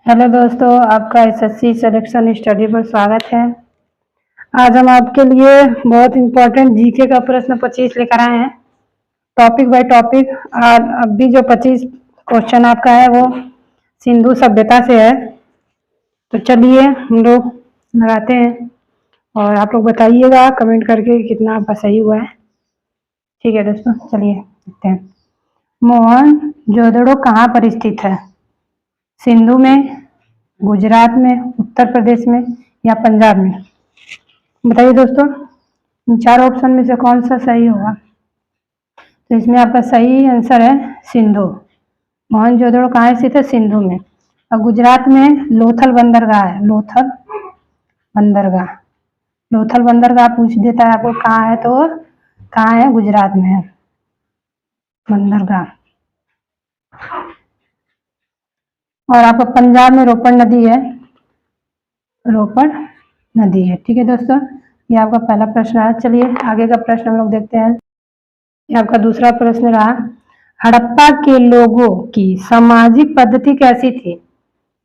Hello दोस्तों, आपका SSC selection study पर स्वागत है। आज हम आपके लिए बहुत इम्पोर्टेंट जीके का प्रश्न 25 लेकर आए हैं, टॉपिक बाय टॉपिक। और अभी जो 25 क्वेश्चन आपका है वो सिंधु सभ्यता से है। तो चलिए हम लोग लगाते हैं और आप लोग बताइएगा कमेंट करके कितना आपका सही हुआ है। ठीक है दोस्तों, चलिए देखते हैं। मोहनजोदड़ो कहाँ पर स्थित है? सिंधु में, गुजरात में, उत्तर प्रदेश में या पंजाब में? बताइए दोस्तों, इन चार ऑप्शन में से कौन सा सही होगा? तो इसमें आपका सही आंसर है सिंधु। मोहनजोदड़ो कहाँ स्थित है? सिंधु में। और गुजरात में लोथल बंदरगाह है। लोथल बंदरगाह, लोथल बंदरगाह पूछ देता है आपको कहाँ है, तो कहाँ है? गुजरात में है बंदरगाह। और आपका पंजाब में रोपड़ नदी है, रोपड़ नदी है। ठीक है दोस्तों, ये आपका पहला प्रश्न है। चलिए आगे का प्रश्न हम लोग देखते हैं। ये आपका दूसरा प्रश्न रहा, हड़प्पा के लोगों की सामाजिक पद्धति कैसी थी?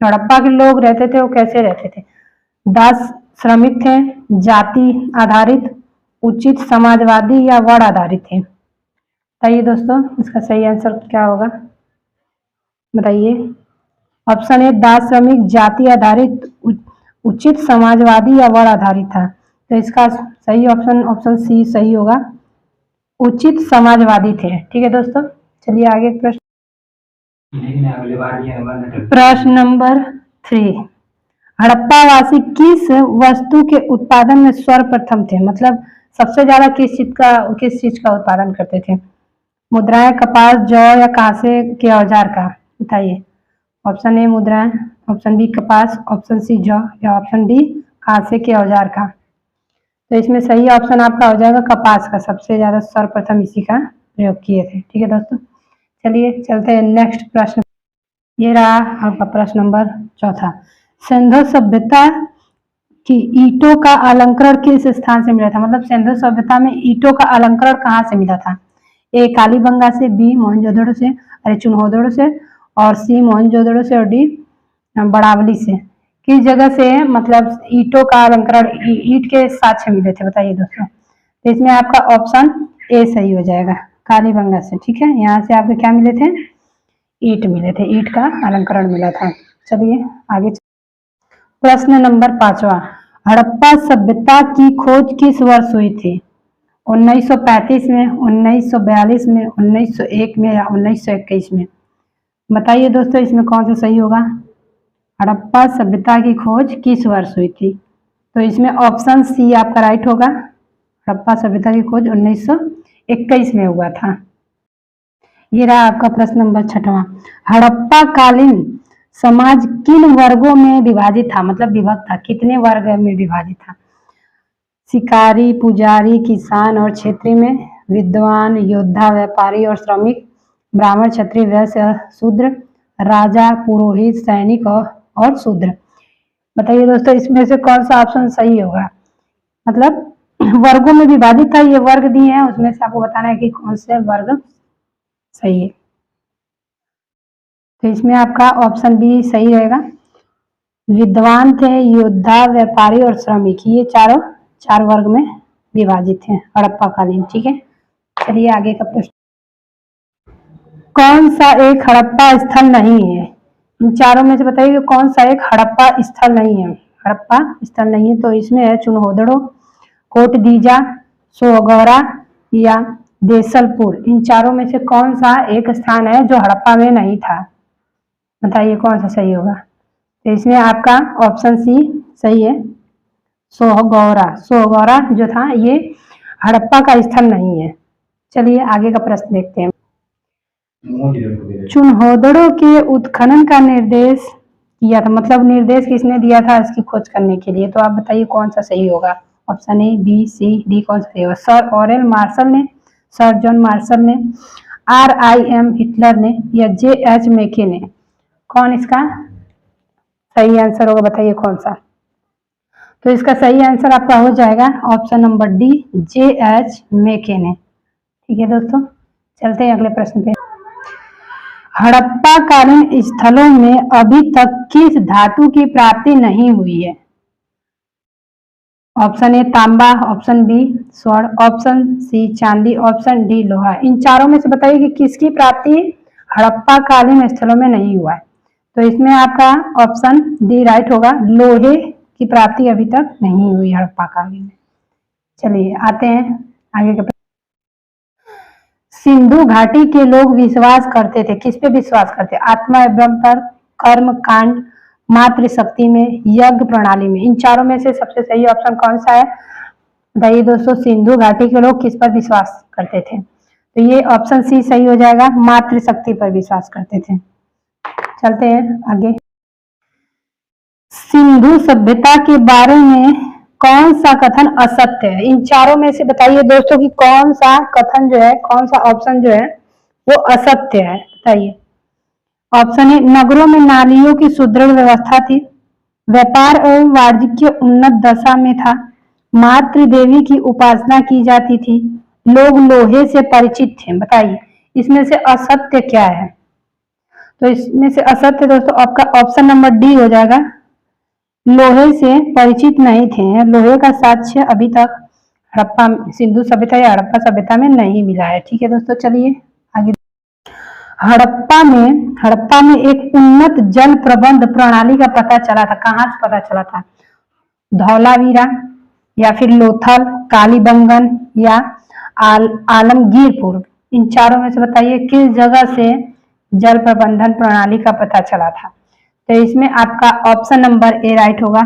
हड़प्पा के लोग रहते थे वो कैसे रहते थे? दास श्रमिक थे, जाति आधारित, उचित समाजवादी या वर्ण आधारित थे? बताइए दोस्तों, इसका सही आंसर क्या होगा? बताइए। ऑप्शन ए दास श्रमिक, जाति आधारित, उचित समाजवादी या वर्ण आधारित था। तो इसका सही ऑप्शन ऑप्शन सी सही होगा, उचित समाजवादी थे। ठीक है दोस्तों, चलिए आगे प्रश्न। प्रश्न नंबर 3, हड़प्पा वासी किस वस्तु के उत्पादन में सर्वप्रथम थे? मतलब सबसे ज्यादा किस चीज का उत्पादन करते थे? मुद्राएं, कपास, जौ या कांसे के औजार का? बताइए। ऑप्शन ए मुद्राएं, ऑप्शन बी कपास, ऑप्शन सी जौ या ऑप्शन डी कांसे के औजार का? तो इसमें सही ऑप्शन आपका हो जाएगा कपास का। सबसे ज्यादा सर्वप्रथम इसी का प्रयोग किए थे। ठीक है दोस्तों, चलिए चलते हैं नेक्स्ट प्रश्न। ये रहा आपका प्रश्न नंबर 4, सिंधु सभ्यता की ईंटों का अलंकरण किस स्थान से मिला था? मतलब सिंधु सभ्यता में ईंटों का अलंकरण कहाँ से मिला था? ए कालीबंगा से, बी मोहनजोदड़ो से, अरे चुनहोदड़ो से, और सी मोहनजोदड़ो से, और डी बड़ावली से। किस जगह से मतलब ईंटों का अलंकरण ईंट के साक्ष्य मिले थे? बताइए दोस्तों। तो इसमें आपका ऑप्शन ए सही हो जाएगा, कालीबंगा से। ठीक है, यहाँ से आपके क्या मिले थे? ईंट मिले थे, ईंट का अलंकरण मिला था। चलिए आगे। प्रश्न नंबर 5, हड़प्पा सभ्यता की खोज किस वर्ष हुई थी? 1935 में, 1942 में, 1901 में या 1921 में? बताइए दोस्तों, इसमें कौन सा सही होगा? हड़प्पा सभ्यता की खोज किस वर्ष हुई थी? तो इसमें ऑप्शन सी आपका राइट होगा, हड़प्पा सभ्यता की खोज 1921 में हुआ था। ये रहा आपका प्रश्न नंबर 6, हड़प्पा कालीन समाज किन वर्गों में विभाजित था? मतलब विभक्त था, कितने वर्ग में विभाजित था? शिकारी, पुजारी, किसान और क्षेत्रीय में, विद्वान, योद्धा, व्यापारी और श्रमिक, ब्राह्मण, क्षत्रिय, वैश्य, शूद्र, राजा, पुरोहित, सैनिक और शूद्र? बताइए दोस्तों, इसमें से कौन सा ऑप्शन सही होगा? मतलब वर्गों में विभाजित था, ये वर्ग दिए हैं, उसमें से आपको बताना है कि कौन से वर्ग सही है। तो इसमें आपका ऑप्शन बी सही रहेगा, विद्वान थे, योद्धा, व्यापारी और श्रमिक, ये चार वर्ग में विभाजित हैं हड़प्पा कालीन। ठीक है, चलिए आगे का प्रश्न। कौन सा एक हड़प्पा स्थल नहीं है? इन चारों में से बताइए कौन सा एक हड़प्पा स्थल नहीं है? हड़प्पा स्थल नहीं है, तो इसमें है चुनहोदड़ो, कोटदीजा, सोगौरा या देसलपुर। इन चारों में से कौन सा एक स्थान है जो हड़प्पा में नहीं था? बताइए कौन सा सही होगा? तो इसमें आपका ऑप्शन सी सही है, सोहगौरा। सोहगौरा जो था ये हड़प्पा का स्थल नहीं है। चलिए आगे का प्रश्न देखते हैं। चुनहोदड़ो के उत्खनन का निर्देश किया था, मतलब निर्देश किसने दिया था इसकी खोज करने के लिए? तो आप बताइए कौन सा सही होगा? Option A, B, C, D कौन सा सही होगा? सर ऑरेल मार्शल ने, सर जॉन मार्शल ने, RIM हिटलर ने या JH मेके ने? कौन इसका सही आंसर होगा? बताइए कौन सा? तो इसका सही आंसर आपका हो जाएगा ऑप्शन नंबर डी, JH मेके ने। ठीक है दोस्तों, चलते हैं अगले प्रश्न पे। हड़प्पा कालीन स्थलों में अभी तक किस धातु की प्राप्ति नहीं हुई है? ऑप्शन ए तांबा, ऑप्शन बी स्वर्ण, ऑप्शन सी चांदी, ऑप्शन डी लोहा। इन चारों में से बताइए कि किसकी प्राप्ति हड़प्पा कालीन स्थलों में नहीं हुआ है। तो इसमें आपका ऑप्शन डी राइट होगा, लोहे की प्राप्ति अभी तक नहीं हुई हड़प्पा कालीन में। चलिए आते हैं आगे के। सिंधु घाटी के लोग विश्वास करते थे, किस पे विश्वास करते? आत्मा ब्रह्म पर, कर्म कांड, मातृशक्ति में, यज्ञ प्रणाली में। इन चारों में से सबसे सही ऑप्शन कौन सा है बताइए दोस्तों? सिंधु घाटी के लोग किस पर विश्वास करते थे? तो ये ऑप्शन सी सही हो जाएगा, मातृशक्ति पर विश्वास करते थे। चलते हैं आगे। सिंधु सभ्यता के बारे में कौन सा कथन असत्य है? इन चारों में से बताइए दोस्तों कि कौन सा कथन जो है, कौन सा ऑप्शन जो है वो असत्य है, बताइए। ऑप्शन ए नगरों में नालियों की सुदृढ़ व्यवस्था थी, व्यापार एवं वाणिज्य उन्नत दशा में था, मातृ देवी की उपासना की जाती थी, लोग लोहे से परिचित थे। बताइए इसमें से असत्य क्या है? तो इसमें से असत्य दोस्तों आपका ऑप्शन नंबर डी हो जाएगा, लोहे से परिचित नहीं थे। लोहे का साक्ष्य अभी तक हड़प्पा सिंधु सभ्यता या हड़प्पा सभ्यता में नहीं मिला है। ठीक है दोस्तों, चलिए आगे। हड़प्पा में एक उन्नत जल प्रबंध प्रणाली का पता चला था। कहाँ से पता चला था? धौलावीरा या फिर लोथल, कालीबंगन या आलमगीरपुर। इन चारों में से बताइए किस जगह से जल प्रबंधन प्रणाली का पता चला था? तो इसमें आपका ऑप्शन नंबर ए राइट होगा,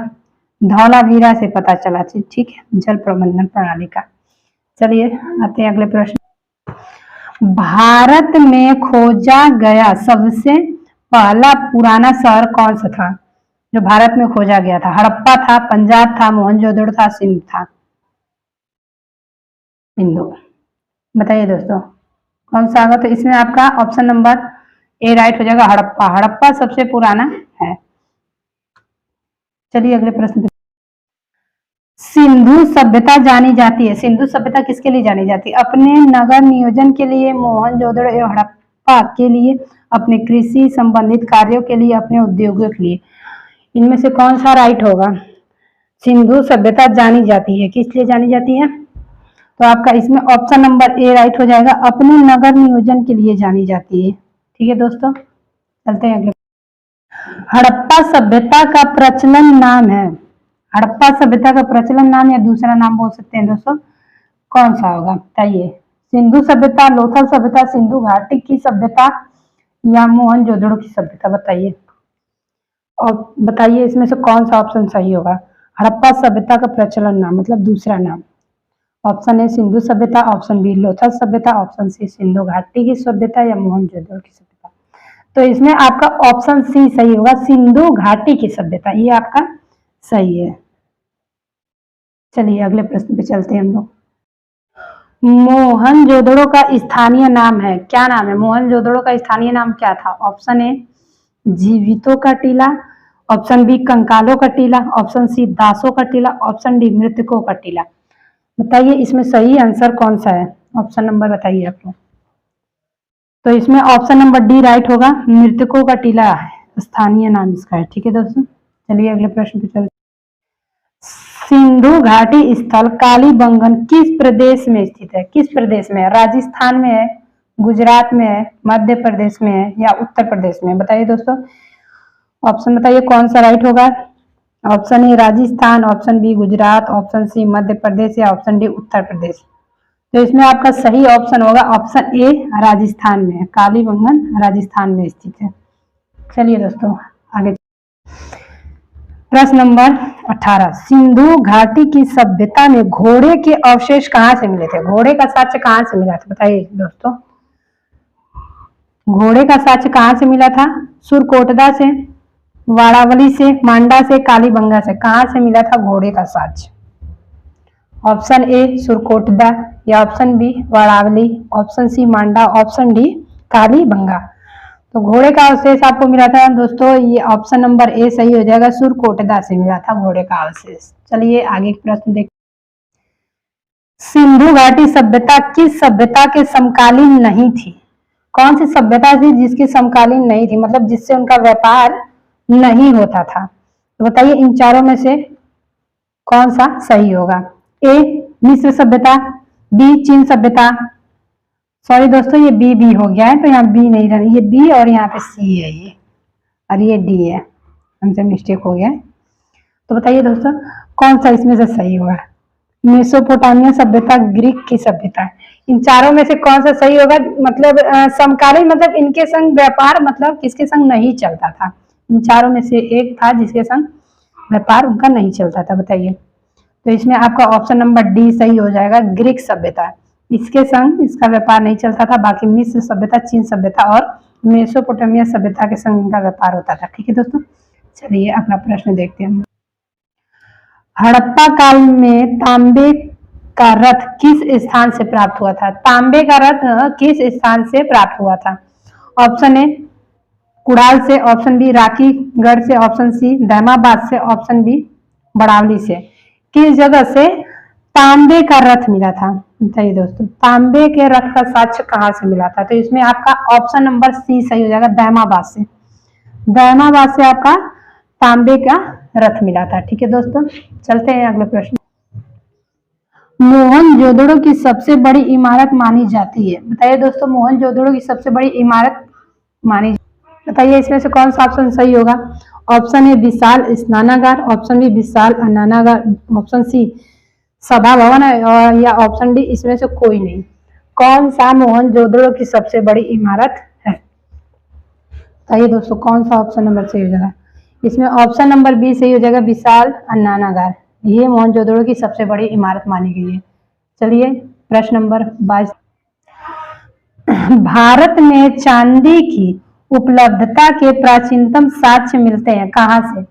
धौलावीरा से पता चला थी। ठीक है, जल प्रबंधन प्रणाली का। चलिए आते हैं अगले प्रश्न। भारत में खोजा गया सबसे पहला पुराना शहर कौन सा था? जो भारत में खोजा गया था, हड़प्पा था, पंजाब था, मोहनजोदड़ो था, सिंध था? सिंधु। बताइए दोस्तों कौन सा होगा? तो इसमें आपका ऑप्शन नंबर ए राइट हो जाएगा, हड़प्पा। हड़प्पा सबसे पुराना है। चलिए अगले प्रश्न। सिंधु सभ्यता जानी जाती है, सिंधु सभ्यता किसके लिए जानी जाती है? अपने नगर नियोजन के लिए, मोहनजोदड़ो एवं हड़प्पा के लिए, अपने कृषि संबंधित कार्यों के लिए, अपने उद्योगों के लिए। इनमें से कौन सा राइट होगा? सिंधु सभ्यता जानी जाती है, किस लिए जानी जाती है? तो आपका इसमें ऑप्शन नंबर ए राइट हो जाएगा, अपने नगर नियोजन के लिए जानी जाती है। ठीक है दोस्तों, चलते हैं अगले। हड़प्पा सभ्यता का प्रचलन नाम है, हड़प्पा सभ्यता का प्रचलन नाम या दूसरा नाम बोल सकते हैं दोस्तों, कौन सा होगा बताइए? सिंधु सभ्यता, लोथल सभ्यता, सिंधु घाटी की सभ्यता या मोहनजोदड़ो की सभ्यता? बताइए और बताइए इसमें से कौन सा ऑप्शन सही होगा? हड़प्पा सभ्यता का प्रचलन नाम मतलब दूसरा नाम। ऑप्शन ए सिंधु सभ्यता, ऑप्शन बी लोथल सभ्यता, ऑप्शन सी सिंधु घाटी की सभ्यता या मोहनजोदड़ो की सभ्यता? तो इसमें आपका ऑप्शन सी सही होगा, सिंधु घाटी की सभ्यता, ये आपका सही है। चलिए अगले प्रश्न पे चलते हैं हम लोग। मोहनजोदड़ो का स्थानीय नाम है, क्या नाम है? मोहनजोदड़ो का स्थानीय नाम क्या था? ऑप्शन ए जीवितों का टीला, ऑप्शन बी कंकालों का टीला, ऑप्शन सी दासों का टीला, ऑप्शन डी मृतकों का टीला? बताइए इसमें सही आंसर कौन सा है? ऑप्शन नंबर बताइए आप लोग। तो इसमें ऑप्शन नंबर डी राइट होगा, मृतकों का टीला है स्थानीय नाम इसका है। ठीक है दोस्तों, चलिए अगले प्रश्न पे चलते। सिंधु घाटी स्थल कालीबंगन किस प्रदेश में स्थित है? किस प्रदेश में है? राजस्थान में है, गुजरात में है, मध्य प्रदेश में है या उत्तर प्रदेश में? बताइए दोस्तों, ऑप्शन बताइए कौन सा राइट होगा? Option A Rajasthan, option B Gujarat, option C Madhya Pradesh या ऑप्शन डी उत्तर प्रदेश? तो इसमें आपका सही ऑप्शन होगा ऑप्शन ए राजस्थान में है, कालीबंगन राजस्थान में स्थित है। चलिए दोस्तों आगे। प्रश्न नंबर 18, सिंधु घाटी की सभ्यता में घोड़े के अवशेष कहाँ से मिले थे? घोड़े का साक्ष्य कहाँ से मिला था? बताइए दोस्तों, घोड़े का साक्ष्य कहाँ से मिला था? सुरकोटदा से, वारावली से, मांडा से, कालीबंगा से? कहाँ से मिला था घोड़े का साक्ष्य? ऑप्शन ए सुरकोटदा या ऑप्शन बी वारावली, ऑप्शन सी मांडा, ऑप्शन डी कालीबंगा? तो घोड़े का अवशेष आपको मिला था दोस्तों, ये ऑप्शन नंबर ए सही हो जाएगा, सुरकोटदा से मिला था घोड़े का अवशेष। चलिए आगे प्रश्न देखते। सिंधु घाटी सभ्यता किस सभ्यता के समकालीन नहीं थी? कौन सी सभ्यता थी जिसकी समकालीन नहीं थी, मतलब जिससे उनका व्यापार नहीं होता था। तो बताइए इन चारों में से कौन सा सही होगा। ए मिस्र सभ्यता, बी चीन सभ्यता, सॉरी दोस्तों ये बी हो गया है, तो यहाँ बी नहीं रहना, ये बी और यहाँ पे सी है ये, और ये डी है, हमसे मिस्टेक हो गया है। तो बताइए दोस्तों कौन सा इसमें से सही होगा। मेसोपोटामिया सभ्यता, ग्रीक की सभ्यता, इन चारों में से कौन सा सही होगा। मतलब समकालीन मतलब इनके संग व्यापार मतलब किसके संग नहीं चलता था, इन चारों में से एक था जिसके संग व्यापार उनका नहीं चलता था। बताइए तो इसमें आपका ऑप्शन नंबर डी सही हो जाएगा, ग्रीक सभ्यता, इसके संग इसका व्यापार नहीं चलता था। बाकी मिस्र सभ्यता, चीन सभ्यता और मेसोपोटामिया सभ्यता के संग इनका व्यापार होता था। ठीक है दोस्तों, चलिए अगला प्रश्न देखते हैं। हड़प्पा काल में तांबे का रथ किस स्थान से प्राप्त हुआ था। तांबे का रथ किस स्थान से प्राप्त हुआ था। ऑप्शन ए कुड़ाल से, ऑप्शन बी राकीगढ़ से, ऑप्शन सी दहमाबाद से, ऑप्शन बी बड़ावली से। किस जगह से तांबे का रथ मिला था। बताइए दोस्तों तांबे के रथ का साक्ष्य कहाँ से मिला था। तो इसमें आपका ऑप्शन नंबर सी सही हो जाएगा, दहमाबाद से। दहमाबाद से आपका तांबे का रथ मिला था। ठीक है दोस्तों, चलते हैं अगले प्रश्न। मोहनजोदड़ो की सबसे बड़ी इमारत मानी जाती है। बताइए दोस्तों मोहनजोदड़ो की सबसे बड़ी इमारत मानी, बताइए इसमें से कौन सा ऑप्शन सही होगा। ऑप्शन ए विशाल स्नानागार, ऑप्शन बी विशाल अन्नागार, ऑप्शन सी सभा भवन है, और या ऑप्शन डी इसमें से कोई नहीं। कौन सा मोहनजोदड़ो की सबसे बड़ी इमारत है। बताइए दोस्तों कौन सा ऑप्शन नंबर सही हो जाएगा। इसमें ऑप्शन नंबर बी सही हो जाएगा, विशाल अन्नागार, ये मोहनजोदड़ो की सबसे बड़ी इमारत मानी गई है। चलिए प्रश्न नंबर 22। भारत में चांदी की उपलब्धता के प्राचीनतम साक्ष्य मिलते हैं कहाँ से।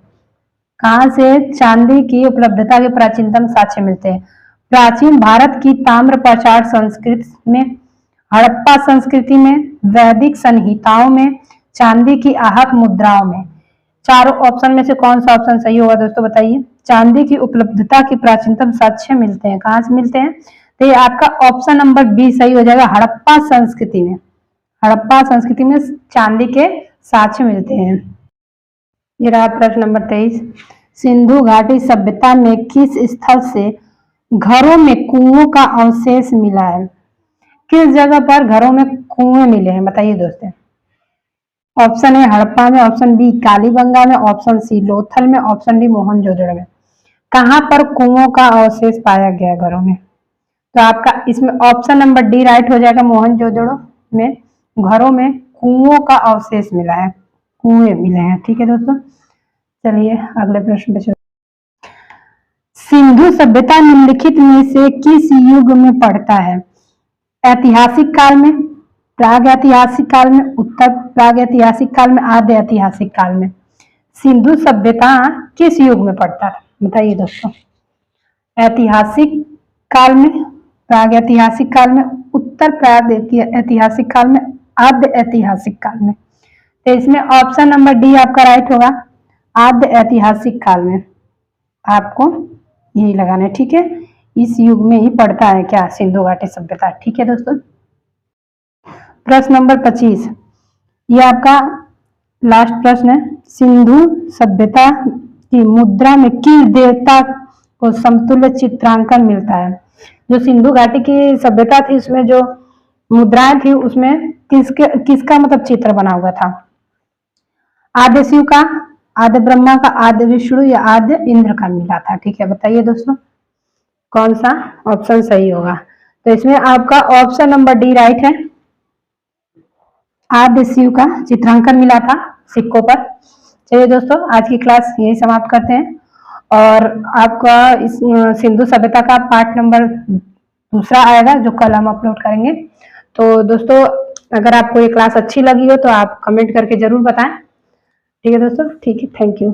कहाँ से चांदी की उपलब्धता के प्राचीनतम साक्ष्य मिलते हैं। प्राचीन भारत की ताम्र प्रचार संस्कृति में, हड़प्पा संस्कृति में, वैदिक संहिताओं में, चांदी की आहत मुद्राओं में। चारों ऑप्शन में से कौन सा ऑप्शन सही होगा दोस्तों बताइए। चांदी की उपलब्धता के प्राचीनतम साक्ष्य मिलते हैं कहाँ से मिलते हैं। तो ये आपका ऑप्शन नंबर बी सही हो जाएगा, हड़प्पा संस्कृति में। हड़प्पा संस्कृति में चांदी के साक्ष्य मिलते हैं। ये रहा प्रश्न नंबर 23। सिंधु घाटी सभ्यता में किस स्थल से घरों में कुओं का अवशेष मिला है। किस जगह पर घरों में कुएं मिले हैं बताइए दोस्तों। ऑप्शन ए हड़प्पा में, ऑप्शन बी कालीबंगा में, ऑप्शन सी लोथल में, ऑप्शन डी मोहनजोदड़ो में। कहां पर कुओं का अवशेष पाया गया घरों में। तो आपका इसमें ऑप्शन नंबर डी राइट हो जाएगा, मोहनजोदड़ो में घरों में कुओं का अवशेष मिला है, कुएं मिले हैं। ठीक है दोस्तों, चलिए अगले प्रश्न पे चलते। सिंधु सभ्यता निम्नलिखित में से किस युग में पड़ता है। ऐतिहासिक काल में, प्राग ऐतिहासिक काल में, उत्तर प्राग ऐतिहासिक काल में, आद्य ऐतिहासिक काल में। सिंधु सभ्यता किस युग में पड़ता है बताइए दोस्तों। ऐतिहासिक काल में, प्राग ऐतिहासिक काल में, उत्तर प्राग ऐतिहासिक काल में, आद्य ऐतिहासिक काल में। तो इसमें ऑप्शन नंबर डी आपका राइट होगा, आद्य ऐतिहासिक काल में आपको यही लगाना है। ठीक है, इस युग में ही पड़ता है क्या सिंधु घाटी सभ्यता। ठीक है दोस्तों, प्रश्न नंबर 25 ये आपका लास्ट प्रश्न है। सिंधु सभ्यता की मुद्रा में किस देवता को समतुल्य चित्रांकन मिलता है। जो सिंधु घाटी की सभ्यता थी उसमें जो मुद्राएं थी उसमें किसका मतलब चित्र बना हुआ था। आद्य शिव का, आद्य ब्रह्मा का, आद्य विष्णु या आद्य इंद्र का मिला था। ठीक है, बताइए दोस्तों कौन सा ऑप्शन सही होगा। तो इसमें आपका ऑप्शन नंबर डी राइट है, आद्य शिव का चित्रांकन मिला था सिक्कों पर। चलिए दोस्तों आज की क्लास यही समाप्त करते हैं, और आपका इस सिंधु सभ्यता का पार्ट नंबर 2 आएगा जो कल हम अपलोड करेंगे। तो दोस्तों अगर आपको ये क्लास अच्छी लगी हो तो आप कमेंट करके जरूर बताएं। ठीक है दोस्तों, ठीक है, थैंक यू।